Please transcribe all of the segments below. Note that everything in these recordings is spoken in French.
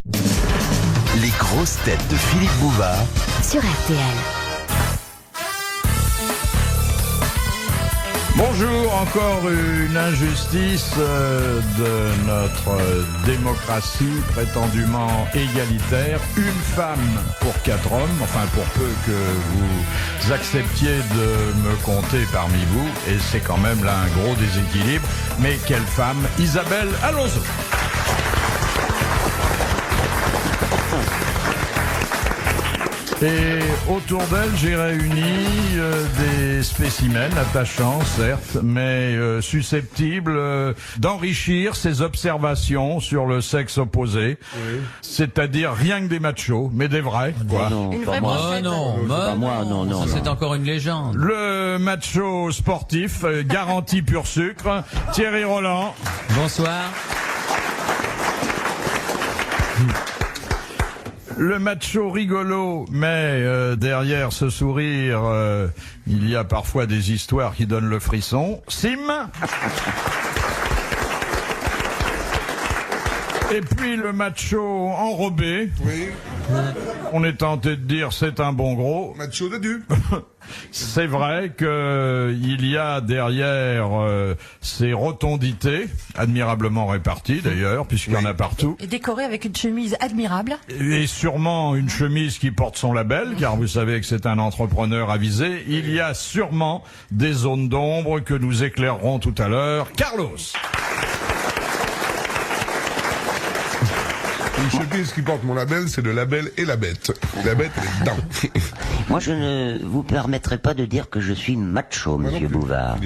Les grosses têtes de Philippe Bouvard sur RTL. Bonjour, encore une injustice de notre démocratie prétendument égalitaire. Une femme pour 4 hommes, enfin pour peu que vous acceptiez de me compter parmi vous, et c'est quand même là un gros déséquilibre. Mais quelle femme, Isabelle Alonso. Et autour d'elle, j'ai réuni des spécimens attachants, certes, mais susceptibles d'enrichir ses observations sur le sexe opposé. Oui. C'est-à-dire rien que des machos, mais des vrais, quoi. Non, Une vraie moi. brochette. Pas moi, non. C'est encore une légende. Le macho sportif, garanti pur sucre, Thierry Roland. Bonsoir. Le macho rigolo, mais derrière ce sourire, il y a parfois des histoires qui donnent le frisson. Sim. Et puis le macho enrobé. Oui. On est tenté de dire c'est un bon gros. Macho de du. C'est vrai que il y a derrière ces rotondités, admirablement réparties d'ailleurs, puisqu'il y en a partout. Et décoré avec une chemise admirable. Et sûrement une chemise qui porte son label, car vous savez que c'est un entrepreneur avisé. Il y a sûrement des zones d'ombre que nous éclairerons tout à l'heure. Carlos. Une chemise qui porte mon label, c'est le label et la bête. La bête, elle est dedans. Moi, je ne vous permettrai pas de dire que je suis macho, monsieur Bouvard.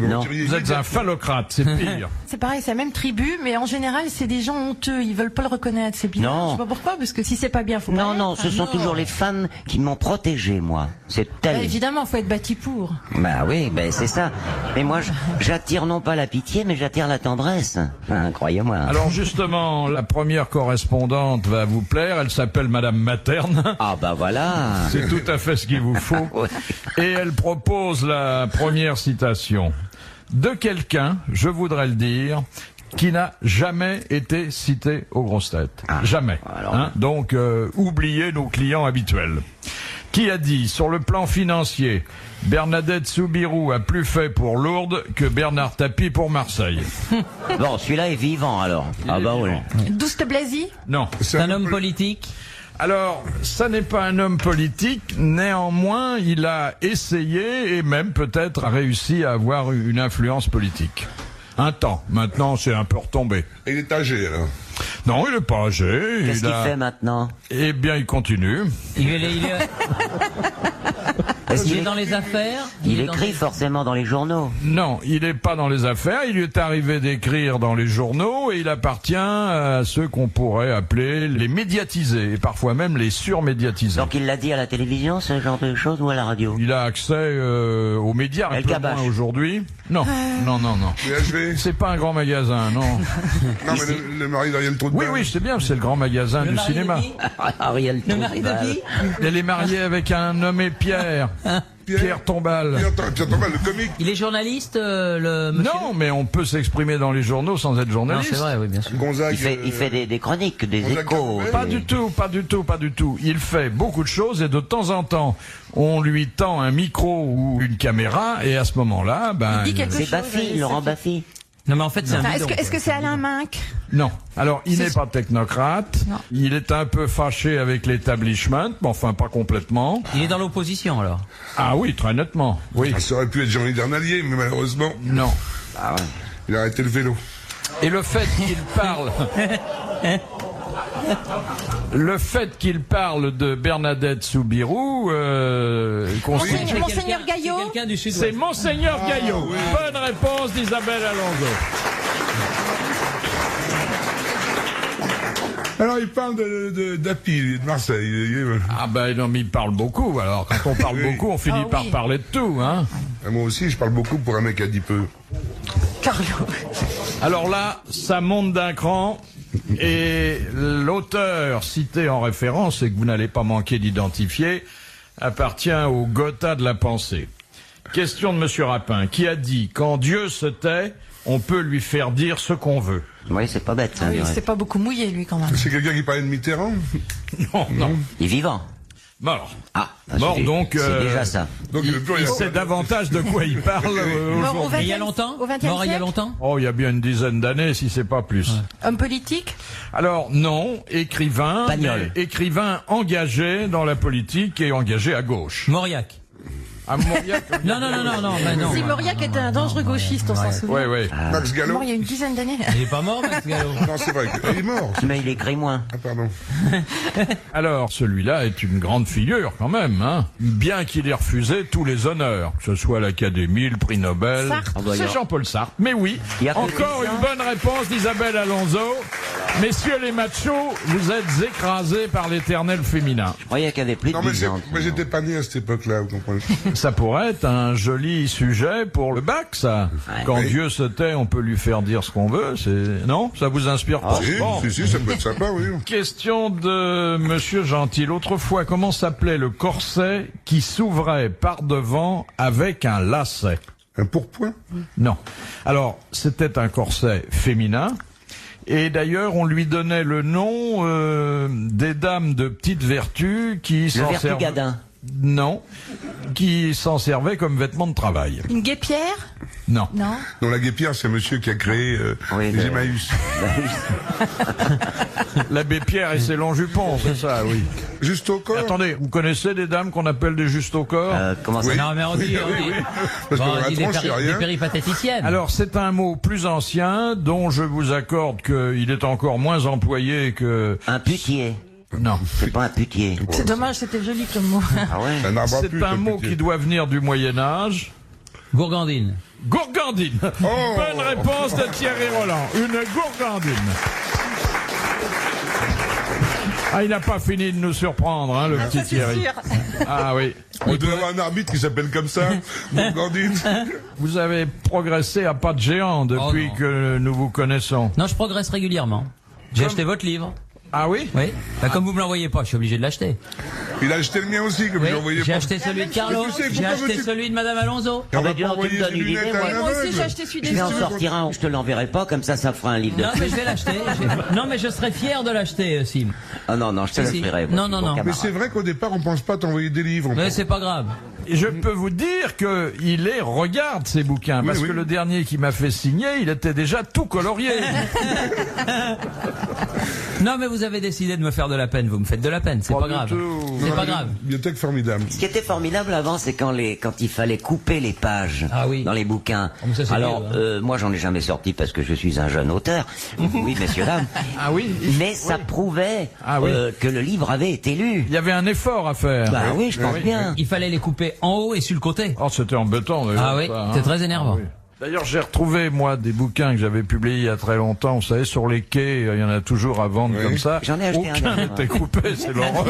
Non. Vous êtes un phallocrate, c'est pire. C'est pareil, c'est la même tribu, mais en général, c'est des gens honteux. Ils veulent pas le reconnaître. C'est bien. Non. Je sais pas pourquoi, parce que si c'est pas bien, faut pas. Non, ce sont toujours les femmes qui m'ont protégé, moi. C'est tel. Bah, évidemment, faut être bâti pour. Bah oui, c'est ça. Mais moi, j'attire non pas la pitié, mais j'attire la tendresse. Hein, croyez-moi. Alors justement, la première correspondante va vous plaire. Elle s'appelle Madame Materne. Ah bah voilà. C'est tout à fait ce qu'il vous faut. Ouais. Et elle propose la première citation de quelqu'un, je voudrais le dire, qui n'a jamais été cité aux grosses têtes. Ah, jamais. alors... Hein. Donc, oubliez nos clients habituels. Qui a dit, sur le plan financier, Bernadette Soubirous a plus fait pour Lourdes que Bernard Tapie pour Marseille. Bon, celui-là est vivant alors. Ah bah oui. Douste Blazy. Non. C'est un homme politique. Alors, ça n'est pas un homme politique, néanmoins, il a essayé et même peut-être a réussi à avoir une influence politique. Un temps. Maintenant, c'est un peu retombé. Et il est âgé, alors. Non, il n'est pas âgé. Qu'est-ce qu'il fait maintenant? Eh bien, il continue. Il est dans les affaires. Il écrit forcément dans les journaux. Non, il n'est pas dans les affaires. Il lui est arrivé d'écrire dans les journaux et il appartient à ceux qu'on pourrait appeler les médiatisés et parfois même les surmédiatisés. Donc il l'a dit à la télévision, ce genre de choses, ou à la radio? Il a accès aux médias un El peu Kabash. moins aujourd'hui. Non. VHV. C'est pas un grand magasin, non. Non, mais le mari d'Ariel Trotman. Oui, je sais bien, c'est le grand magasin du cinéma. Ariel Le mari de qui? Elle est mariée avec un nommé Pierre. Pierre Tombal. Pierre Tombal, le comique. Il est journaliste, le monsieur? Non, mais on peut s'exprimer dans les journaux sans être Non, journaliste. c'est vrai, oui, bien sûr. Gonzague. Il fait des chroniques, des Gonzague échos. Campbell. Pas du tout. Il fait beaucoup de choses et de temps en temps, on lui tend un micro ou une caméra et à ce moment-là, Il dit quelque C'est chose, Baffy, Laurent Baffy. Non, mais en fait, c'est un Enfin, bidon. est-ce que c'est Alain Minck? non. Alors, il C'est- n'est pas technocrate. Non. Il est un peu fâché avec l'établissement, mais enfin pas complètement. Il est dans l'opposition, alors. Ah oui, très nettement. Oui. Ça aurait pu être Jean-Louis Dernalier, mais malheureusement, Non. Ah ouais. il a arrêté le vélo. Et le fait qu'il parle... Le fait qu'il parle de Bernadette Soubirous constitue... Monseigneur Gaillot. C'est quelqu'un du C'est Sud-Ouest. Monseigneur Gaillot. oui. Bonne réponse d'Isabelle Alonso. Alors, il parle d'Api, il est de Marseille. Ah ben non, mais il parle beaucoup. Alors, quand on parle Oui. beaucoup, on finit Ah par oui. parler de tout, hein. Moi aussi, je parle beaucoup pour un mec qui a dit peu. Carlo. Alors là, ça monte d'un cran. Et l'auteur cité en référence, et que vous n'allez pas manquer d'identifier, appartient au Gotha de la pensée. Question de Monsieur Rapin, qui a dit « Quand Dieu se tait, on peut lui faire dire ce qu'on veut. Oui, c'est pas bête, ça. Oui, du reste. c'est pas beaucoup mouillé, lui, quand même. C'est quelqu'un qui parlait de Mitterrand? Non, non. Il est vivant. Mort. Ah, Mort, c'est- donc, C'est déjà ça. Donc il veut plus rien. Il sait davantage de quoi il parle Mort au aujourd'hui. Et il y a 20e longtemps Au 20e Mort il y a siècle longtemps Oh, il y a bien une dizaine d'années, si c'est pas plus. Homme politique? Alors, non, écrivain, Pagnol. mais écrivain engagé dans la politique et engagé à gauche. Mauriac. À Mauriac. Non, non, non, non, non, bah non. Si Mauriac était un dangereux gauchiste, on s'en souvient. Ouais, ouais. Max Gallo? Mort il y a une dizaine d'années. Il est pas mort, Max Gallo. Non, c'est vrai. Il est mort. Mais il écrit moins. Ah, pardon. Alors, celui-là est une grande figure, quand même, hein. Bien qu'il ait refusé tous les honneurs, que ce soit l'Académie, le prix Nobel. Sartre. C'est Jean-Paul Sartre. Mais oui, Il y a que encore des gens. une bonne réponse d'Isabelle Alonso. Messieurs les machos, vous êtes écrasés par l'éternel féminin. Je croyais qu'il y avait plus de Non, mais Byzante. moi, j'étais pas né à cette époque-là, vous comprenez? Ça pourrait être un joli sujet pour le bac, ça. Ouais. Quand Oui. Dieu se tait, on peut lui faire dire ce qu'on veut. C'est non, ça vous inspire pas. Si, Bon. si, ça peut être sympa, oui. Question de Monsieur Gentil. Autrefois, comment s'appelait le corset qui s'ouvrait par devant avec un lacet? Un pourpoint? Non. Alors, c'était un corset féminin. Et d'ailleurs, on lui donnait le nom des dames de petite vertu qui Le s'en servaient. Vertugadin. Non, qui s'en servaient comme vêtements de travail. Une guépière? Non. Non. Non, la guépière, c'est monsieur qui a créé Oui, les le- Emmaüs. L'abbé Pierre et ses longs jupons, c'est ça, oui. Juste au corps? Attendez, vous connaissez des dames qu'on appelle des justes au corps? Comment ça Oui. Non, mais on dit, on dit, Parce bon, que on dans la dit des, tronche, il y a des rien. péripatéticiennes. Alors, c'est un mot plus ancien dont je vous accorde qu'il est encore moins employé que... Un putier. Non. C'est pas un putier. C'est dommage, c'était joli comme mot. Ah ouais? Un arbre à C'est puce, un mot petit. qui doit venir du Moyen-Âge. Gourgandine. Gourgandine. Oh. Bonne réponse de Thierry Roland. Une gourgandine. Ah, il n'a pas fini de nous surprendre, hein, le petit Thierry. Ah oui. On doit avoir un arbitre qui s'appelle comme ça, Gourgandine. Vous avez progressé à pas de géant depuis Oh non. que nous vous connaissons. Non, je progresse régulièrement. J'ai acheté votre livre. Ah oui? Oui. Bah, comme vous me l'envoyez pas, je suis obligé de l'acheter. Il a acheté le mien aussi, comme Oui. je l'envoyais J'ai pas. acheté celui de Carlos. Mais tu sais, J'ai pourquoi acheté veux-tu- celui de Madame Alonso. Et on va Ah, bah, pas envoyer tu me ses donnes une lunettes idée, à moi. un Moi aussi, aveugle. j'ai acheté celui Je des vais en studios. sortir un, je te l'enverrai pas, comme ça fera un livre de Non, mais plus. je vais l'acheter. Non, mais je serais fier de l'acheter, Sim. Ah non, non, je te Si, si. l'offrirai. Non, non, non. Mais c'est vrai qu'au départ, on pense pas t'envoyer des livres. Mais c'est pas grave. Et je peux vous dire que il les regarde ces bouquins, parce oui. que le dernier qui m'a fait signer, il était déjà tout colorié. Non, mais vous avez décidé de me faire de la peine. Vous me faites de la peine. C'est pas du grave. tout. C'est pas grave. Bibliothèque formidable. Ce qui était formidable avant, c'est quand il fallait couper les pages Ah oui. dans les bouquins. Oh, mais ça, c'est Alors, vieux, hein. moi, j'en ai jamais sorti parce que je suis un jeune auteur. Oui, messieurs, dames. Ah oui. Mais ça prouvait Ah oui. que le livre avait été lu. Il y avait un effort à faire. Bah oui, je pense bien. Il fallait les couper en haut et sur le côté. Oh, c'était embêtant. d'ailleurs, Ah oui, ça, hein. c'est très énervant. Ah oui. D'ailleurs, j'ai retrouvé, moi, des bouquins que j'avais publiés il y a très longtemps. Vous savez, sur les quais, il y en a toujours à vendre Oui. comme ça. J'en ai acheté un Aucun dernièrement. n'était coupé, c'est l'horreur.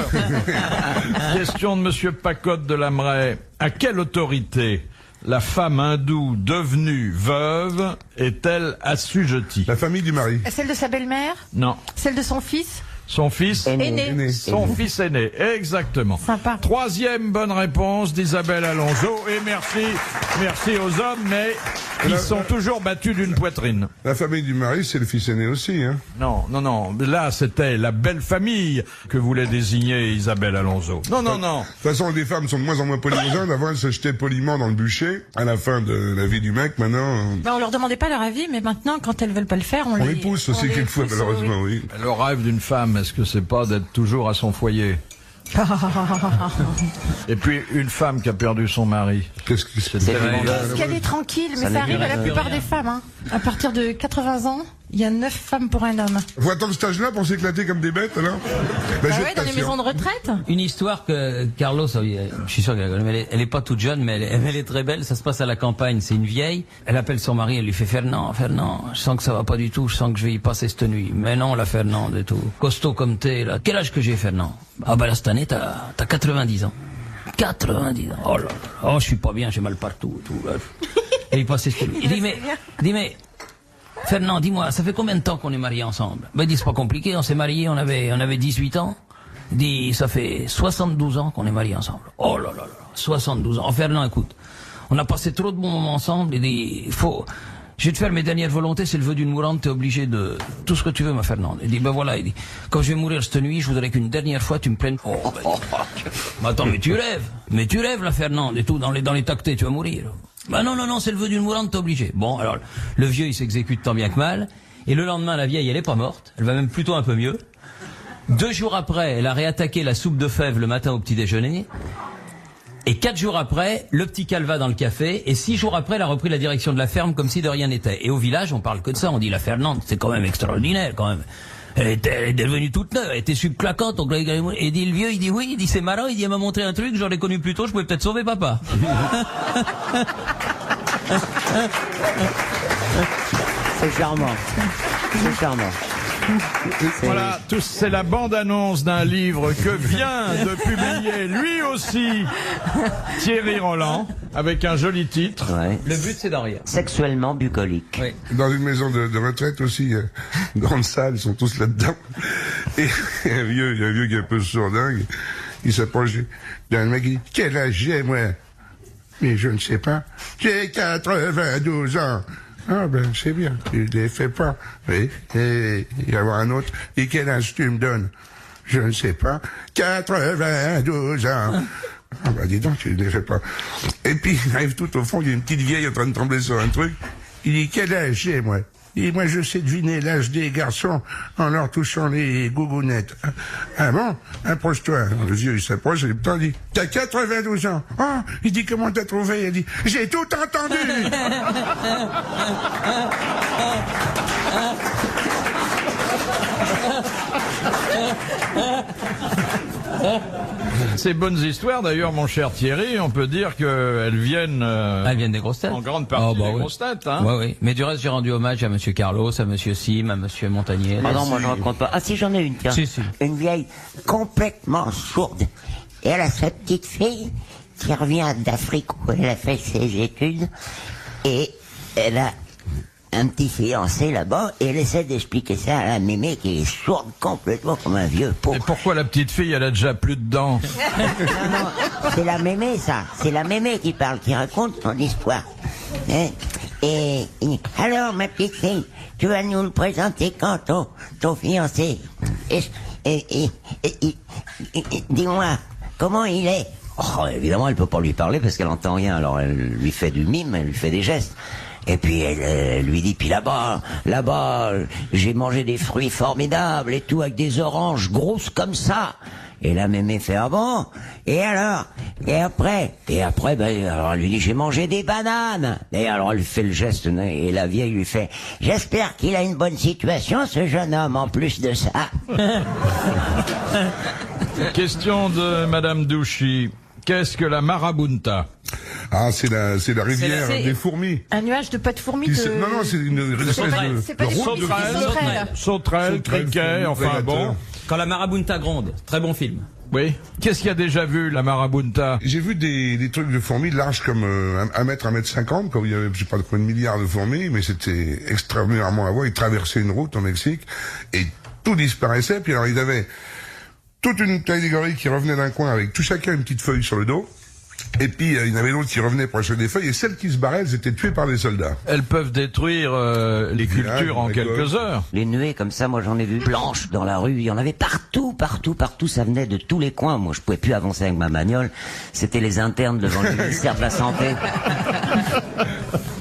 Question de Monsieur Pacotte de Lamray. À quelle autorité la femme hindoue devenue veuve est-elle assujettie? La famille du mari. Celle de sa belle-mère? Non. Celle de son fils? Son fils? Aîné. Aîné. Son fils aîné, exactement. Sympa. Troisième bonne réponse d'Isabelle Alonso. Et merci aux hommes, mais ils sont toujours battus d'une poitrine. La famille du mari, c'est le fils aîné aussi, hein. Non. Là, c'était la belle famille que voulait désigner Isabelle Alonso. Non. De toute façon, les femmes sont de moins en moins polies aux hommes. Avant, elles se jetaient poliment dans le bûcher. À la fin de la vie du mec, maintenant, Ben, on leur demandait pas leur avis, mais maintenant, quand elles veulent pas le faire, on on les pousse aussi les quelquefois, pousse, malheureusement, oui. Le rêve d'une femme, est-ce que c'est pas d'être toujours à son foyer? Et puis, une femme qui a perdu son mari. Qu'est-ce que c'est? C'est vrai. Parce qu'elle est tranquille, mais Ça ça, ne arrive à la lui plupart rien. des femmes. Hein. À partir de 80 ans, il y a 9 femmes pour un homme. Faut attendre cet âge-là pour s'éclater comme des bêtes, alors? Ah ouais, dans les maisons de retraite. Une histoire que Carlos, je suis sûr qu'elle la connaît, mais elle est pas toute jeune, mais elle est très belle. Ça se passe à la campagne. C'est une vieille. Elle appelle son mari, elle lui fait Fernand, je sens que ça va pas du tout. Je sens que je vais y passer cette nuit. Mais non, la Fernand et tout. Costaud comme t'es, là. Quel âge que j'ai, Fernand? Ah bah là, cette année, t'as 90 ans. 90 ans. Oh là là. Oh, je suis pas bien, j'ai mal partout. Tout, là. Et il passait cette nuit. Il dit mais, Fernand, dis-moi, ça fait combien de temps qu'on est mariés ensemble? Ben, il dit, c'est pas compliqué, on s'est mariés, on avait 18 ans. Il dit, ça fait 72 ans qu'on est mariés ensemble. Oh là là là, 72 ans. Oh, Fernand, écoute, on a passé trop de bons moments ensemble, il dit, je vais te faire mes dernières volontés, c'est le vœu d'une mourante, t'es obligé de tout ce que tu veux, ma Fernande. Il dit, ben voilà, il dit, quand je vais mourir cette nuit, je voudrais qu'une dernière fois tu me prennes. Oh, ben, attends, mais tu rêves, la Fernande, et tout, dans les tactés, tu vas mourir. Ben non, c'est le vœu d'une mourante, t'es obligé. Bon, alors, le vieux, il s'exécute tant bien que mal, et le lendemain, la vieille, elle est pas morte, elle va même plutôt un peu mieux. 2 jours après, elle a réattaqué la soupe de fèves le matin au petit déjeuner. Et 4 jours après, le petit calva dans le café. Et 6 jours après, elle a repris la direction de la ferme comme si de rien n'était. Et au village, on parle que de ça. On dit la Fernande, c'est quand même extraordinaire, quand même. Elle est devenue toute neuve, elle était subclaquante. Et dit le vieux, il dit oui, il dit c'est marrant, il dit elle m'a montré un truc, j'aurais connu plus tôt, je pouvais peut-être sauver papa. C'est charmant. C'est charmant. Voilà, c'est la bande-annonce d'un livre que vient de publier lui aussi Thierry Roland, avec un joli titre. Ouais. Le but, c'est d'en rire. Sexuellement bucolique. Oui. Dans une maison de retraite aussi, une grande salle, ils sont tous là-dedans. Et il y a un vieux qui est un peu sourdingue, il s'approche d'un mec, il dit, quel âge j'ai, moi? Mais je ne sais pas. J'ai 92 ans. Ah ben c'est bien, tu les fais pas. Oui. Et il y avoir un autre. Et quel âge tu me donnes? Je ne sais pas. 92 ans. Ah ben dis donc, tu les fais pas. Et puis il arrive tout au fond, il y a une petite vieille en train de trembler sur un truc. Il dit quel âge j'ai moi? Et moi, je sais deviner l'âge des garçons en leur touchant les gougounettes. Ah bon? Approche-toi. Le vieux, il s'approche et le temps dit, t'as 92 ans. Ah, il dit, comment t'as trouvé? Il dit, j'ai tout entendu. Ces bonnes histoires, d'ailleurs, mon cher Thierry, on peut dire qu'elles viennent, Elles viennent des grosses têtes. en grande partie des grosses têtes. Hein. Oui. Mais du reste, j'ai rendu hommage à monsieur Carlos, à monsieur Sim, à monsieur Montagnier. Ah non, moi je raconte pas. Ah si, j'en ai une, tiens. Si. Une vieille complètement sourde. Et elle a sa petite fille qui revient d'Afrique où elle a fait ses études. Et elle a un petit fiancé là-bas et elle essaie d'expliquer ça à la mémé qui est sourde complètement comme un vieux pot. Et pourquoi la petite fille, elle a déjà plus de dents? Non, c'est la mémé ça. C'est la mémé qui parle, qui raconte son histoire. Hein? Et alors ma petite fille, tu vas nous le présenter quand ton fiancé? Dis-moi, comment il est? Oh, évidemment, elle peut pas lui parler parce qu'elle entend rien. Alors elle lui fait du mime, elle lui fait des gestes. Et puis elle lui dit, puis là-bas, j'ai mangé des fruits formidables et tout avec des oranges grosses comme ça. Et la mémé fait, ah bon? Et alors? Et après, ben, alors elle lui dit, j'ai mangé des bananes. Et alors elle fait le geste, et la vieille lui fait, j'espère qu'il a une bonne situation, ce jeune homme, en plus de ça. Question de Madame Douchy. Qu'est-ce que la marabunta? Ah, c'est la rivière C'est- des fourmis. Un nuage de pas de fourmis Qui de... se- Non, c'est une espèce de... C'est pas des fourmis, c'est des sauterelles. Sauterelles, criquets, enfin bon. Quand la marabunta gronde, très bon film. Oui. Qu'est-ce qu'il y a déjà vu, la marabunta? J'ai vu des trucs de fourmis larges comme 1 mètre, 1 mètre 50, comme il y avait, je sais pas combien de milliards de fourmis, mais c'était extraordinairement à voir. Ils traversaient une route au Mexique et tout disparaissait. Puis alors ils avaient toute une catégorie qui revenait d'un coin avec tout chacun une petite feuille sur le dos. Et puis il y en avait d'autres qui revenaient pour acheter des feuilles. Et celles qui se barraient, elles étaient tuées par des soldats. Elles peuvent détruire les cultures en quelques heures. Les nuées comme ça, moi j'en ai vu blanches dans la rue, il y en avait partout, ça venait de tous les coins. Moi je pouvais plus avancer avec ma bagnole, c'était les internes devant le ministère de la Santé.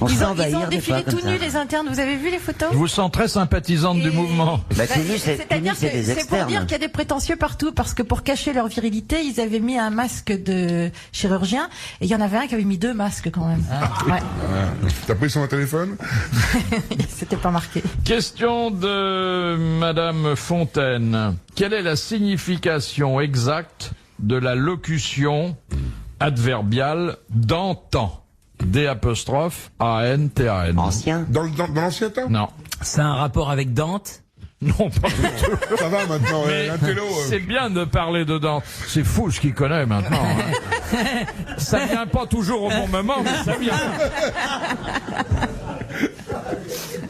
On se Ils fait ont envahir des fois défilé comme tout ça. nus, les internes. Vous avez vu les photos? Je vous sens très sympathisante du Et- mouvement. Bah, tout nu, C'est-à-dire c'est que des c'est pour externes. dire qu'il y a des prétentieux partout, parce que pour cacher leur virilité, ils avaient mis un masque de chirurgien, et il y en avait un qui avait mis 2 masques quand même. Ouais. T'as pris son téléphone? C'était pas marqué. Question de Madame Fontaine. Quelle est la signification exacte de la locution adverbiale d'antan? D''A'-N-T-A-N. Ancien. Dans l'ancien temps? Non. Ça a un rapport avec Dante? Non, pas du tout. Ça va maintenant, un télo. C'est bien de parler dedans. C'est fou ce qu'il connaît maintenant. Hein. Ça vient pas toujours au bon moment, mais ça vient.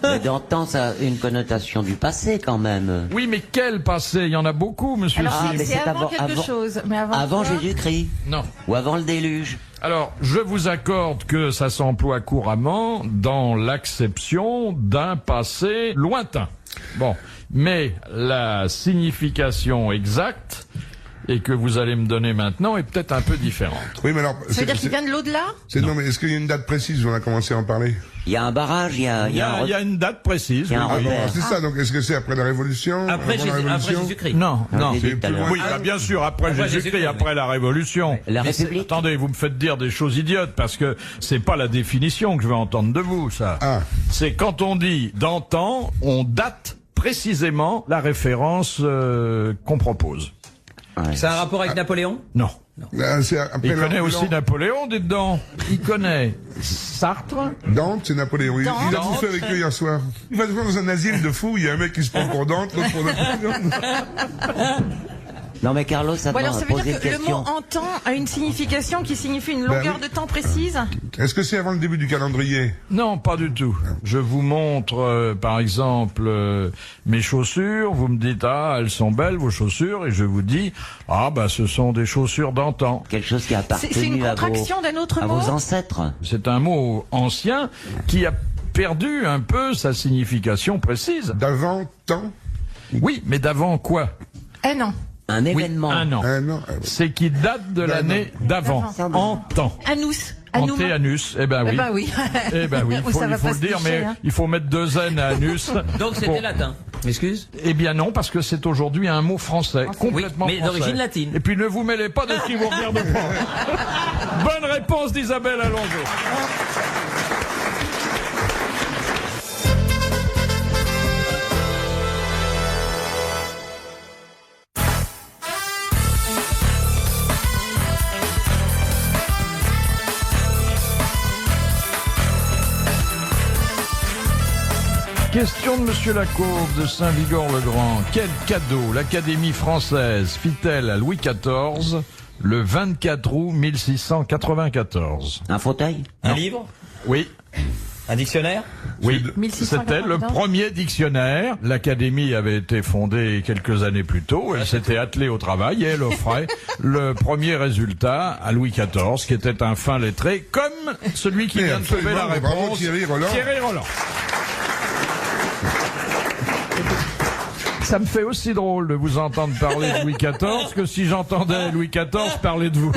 Mais d'antan, ça a une connotation du passé quand même. Oui, mais quel passé? Il y en a beaucoup, monsieur Alors, Philippe. mais c'est c'est avant quelque avant- chose. Mais avant Avant quoi Jésus-Christ Non. ou avant le déluge. Alors, je vous accorde que ça s'emploie couramment dans l'acception d'un passé lointain. Bon, mais la signification exacte, et que vous allez me donner maintenant, est peut-être un peu différente. Oui, mais alors... Ça veut dire qu'il vient de l'au-delà? Non, mais est-ce qu'il y a une date précise où on a commencé à en parler? Il y a un barrage, il y a, Il y a une date précise. Il y a un oui, oui. repère. C'est ça, donc est-ce que c'est après la Révolution? Après avant la Révolution Jésus-Christ. Non, non. j'ai dit tout à l'heure. Oui, bah, bien sûr, après Jésus-Christ, Jésus-Christ, après la Révolution. La Mais c'est- République. Attendez, vous me faites dire des choses idiotes, parce que c'est pas la définition que je veux entendre de vous, ça. Ah. C'est quand on dit d'antan, on date précisément la référence qu'on propose. Ça a un rapport avec Napoléon? Non. Là, c'est après Il connaît l'an- aussi Napoléon, dites donc. Il connaît Sartre. Dante, c'est Napoléon. Il a Dante. bouffé avec eux hier soir. Il va dans un asile de fous, il y a un mec qui se prend pour Dante, l'autre pour Napoléon. Non mais Carlos, ça Bon, alors ça veut poser dire une que le mot question. en temps a une signification qui signifie une longueur oui. de temps précise. Est-ce que c'est avant le début du calendrier? Non, pas du tout. Je vous montre, par exemple, mes chaussures. Vous me dites, ah, elles sont belles, vos chaussures. Et je vous dis, ah, bah, ce sont des chaussures d'antan. Quelque chose qui a C'est une appartenu à contraction d'un autre à mot. vos ancêtres. C'est un mot ancien qui a perdu un peu sa signification précise. D'avant temps? Oui, mais d'avant quoi? Un an. Un Oui, événement. un an. Un an. C'est qui date de l'année d'avant. D'avant. En temps. Anus. Antéanus. Eh ben oui. Eh ben oui. Eh ben oui, Ça va il faut pas le se dire, tricher, mais hein. il faut mettre 2 N à anus. Donc c'était Pour- latin. M'excuse? Eh bien non, parce que c'est aujourd'hui un mot français, complètement Oui, mais français. d'origine latine. Et puis ne vous mêlez pas de ce qui vous regarde pas. Bonne réponse d'Isabelle Alonso. Question de Monsieur Lacourbe de Saint-Vigor-le-Grand. Quel cadeau l'Académie française fit-elle à Louis XIV le 24 août 1694? Un fauteuil. Un livre? Oui, Un dictionnaire? oui. 1694. C'était le premier dictionnaire. L'Académie avait été fondée quelques années plus tôt. Elle s'était attelée au travail et elle offrait le premier résultat à Louis XIV, qui était un fin lettré, comme celui qui Mais vient de trouver la absolument, bravo, réponse. Thierry Roland. Thierry Roland. Ça me fait aussi drôle de vous entendre parler de Louis XIV que si j'entendais Louis XIV parler de vous.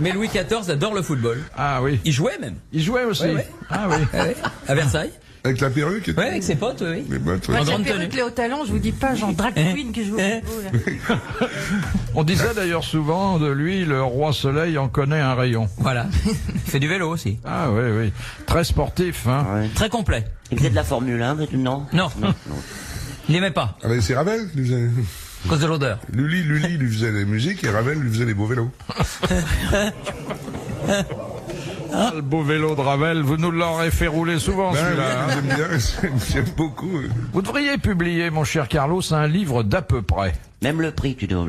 Mais Louis XIV adore le football. Ah oui. Il jouait même. Il jouait aussi. Ouais, ouais. Ah oui. Ouais, à Versailles. Avec la perruque et tout. Ouais, avec ses potes, oui. Les bottes, ouais. Moi, En j'ai grande la perruque, tenue. les hauts talons, je vous dis pas, genre drag queen que je joue au football. On disait d'ailleurs souvent de lui, le roi soleil en connaît un rayon. Voilà. Il fait du vélo aussi. Ah oui, oui. Très sportif, hein. Ouais. Très complet. Il faisait de la Formule 1 maintenant? Non. Il n'aimait pas, Ah ben c'est Ravel qui lui faisait... à cause de l'odeur. Lully lui faisait les musiques et Ravel lui faisait les beaux vélos. Ah, le beau vélo de Ravel, vous nous l'aurez fait rouler souvent Ben celui-là. oui, hein. j'aime bien, j'aime beaucoup. Vous devriez publier, mon cher Carlos, un livre d'à peu près. Même le prix, tu dois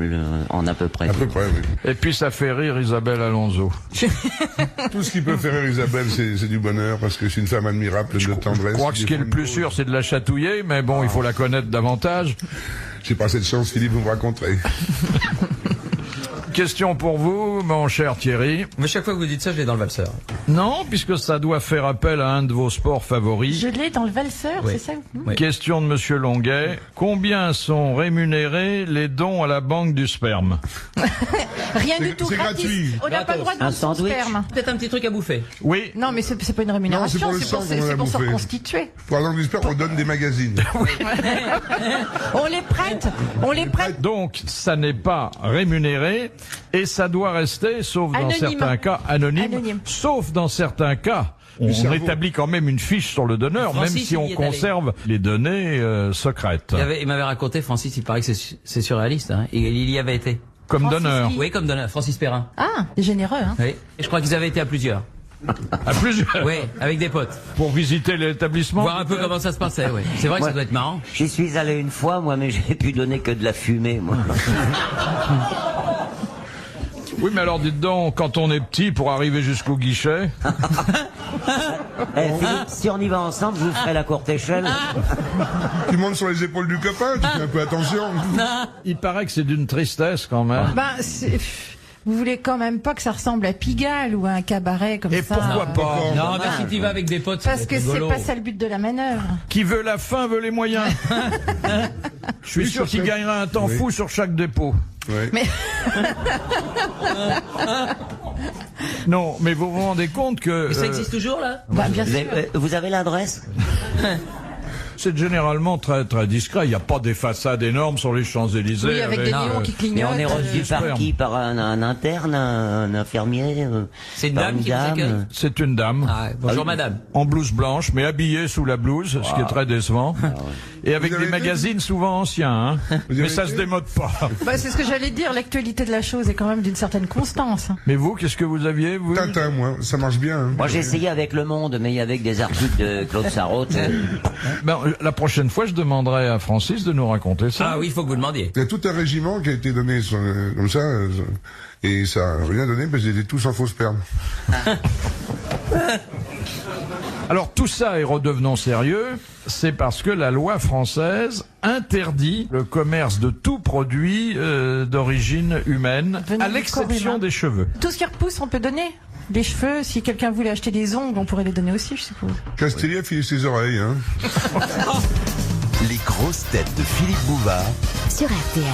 en à peu près. À peu près, oui. Et puis ça fait rire Isabelle Alonso. Tout ce qui peut faire rire Isabelle, c'est du bonheur, parce que c'est une femme admirable, pleine de tendresse. Je crois que ce qui est le plus sûr, c'est de la chatouiller, mais bon, il faut la connaître davantage. J'ai pas cette chance, Philippe, vous me raconterez. Question pour vous, mon cher Thierry. Mais chaque fois que vous dites ça, je l'ai dans le valseur. Non, puisque ça doit faire appel à un de vos sports favoris. Je l'ai dans le valseur, Oui. c'est ça? Oui. Question de Monsieur Longuet. Combien sont rémunérés les dons à la banque du sperme? Rien C'est- du tout c'est gratis. gratuit. On n'a pas le droit de Un vendre son sandwich. sperme. Peut-être un petit truc à bouffer. Oui. Non, mais c'est pas une rémunération, Non, c'est pour le sang qu'on a c'est pour se bouffé. reconstituer. Pour la langue du sport, on donne des magazines. On les prête, on les prête. Donc, ça n'est pas rémunéré et ça doit rester, sauf dans Anonyme. certains cas, anonyme. Anonyme. Sauf dans certains cas. On cerveau. établit quand même une fiche sur le donneur, Francis, même si il on y est allé. conserve les données secrètes. Il m'avait raconté, Francis, il paraît que c'est surréaliste, hein. Il y avait été. Comme Francis donneur. qui- Oui, comme donneur, Francis Perrin. Ah, c'est généreux, hein. Oui. Et je crois qu'ils avaient été à plusieurs. À plusieurs. Oui, avec des potes. Pour visiter l'établissement. Voir un peu comment ça se passait, oui. C'est vrai que ça Ouais. doit être marrant. J'y suis allé une fois, moi, mais j'ai pu donner que de la fumée, moi. Oui, mais alors dites donc, quand on est petit, pour arriver jusqu'au guichet... Philippe, si on y va ensemble, je vous ferai la courte échelle. Tu montes sur les épaules du copain, tu fais un peu attention. Il paraît que c'est d'une tristesse quand même. Vous voulez quand même pas que ça ressemble à Pigalle ou à un cabaret comme Et ça. pourquoi pas? Non, mais si tu vas avec des potes, Parce ça que va être c'est rigolo. pas ça le but de la manœuvre. Qui veut la fin veut les moyens. Je suis sûr qu'il gagnera un temps fou sur chaque dépôt. Ouais. Mais Non, mais vous vous rendez compte que Mais ça existe toujours, là? bah, bien sûr. Vous avez l'adresse? c'est généralement très très discret. Il n'y a pas des façades énormes sur les Champs-Élysées. Oui, avec des néons qui Mais clignotent. on est reçu par Superbe. qui? Par un interne, un infirmier? C'est une par dame qui vous accueille? C'est une dame. Ah, ouais. Bonjour, madame. En blouse blanche, mais habillée sous la blouse, ce qui est très décevant. Et avec Vous des avez magazines souvent anciens, hein. Vous Mais avez ça été se démode pas. Bah, c'est ce que j'allais dire, l'actualité de la chose est quand même d'une certaine constance. Mais vous, qu'est-ce que vous aviez, vous? Tintin, moi, ça marche bien. Hein. Moi, j'ai essayé avec Le Monde, mais avec des articles de Claude Sarraute. Ben, la prochaine fois, je demanderai à Francis de nous raconter ça. Ah oui, il faut que vous demandiez. Il y a tout un régiment qui a été donné comme ça, et ça n'a rien donné parce qu'ils étaient tous en faux sperme. Alors tout ça, et redevenons sérieux, c'est parce que la loi française interdit le commerce de tout produit d'origine humaine, Venant à du l'exception corps humain. des cheveux. Tout ce qui repousse, on peut donner. Les cheveux, si quelqu'un voulait acheter des ongles, on pourrait les donner aussi, je suppose. Castellier a filé ses oreilles. Hein. Les grosses têtes de Philippe Bouvard sur RTL.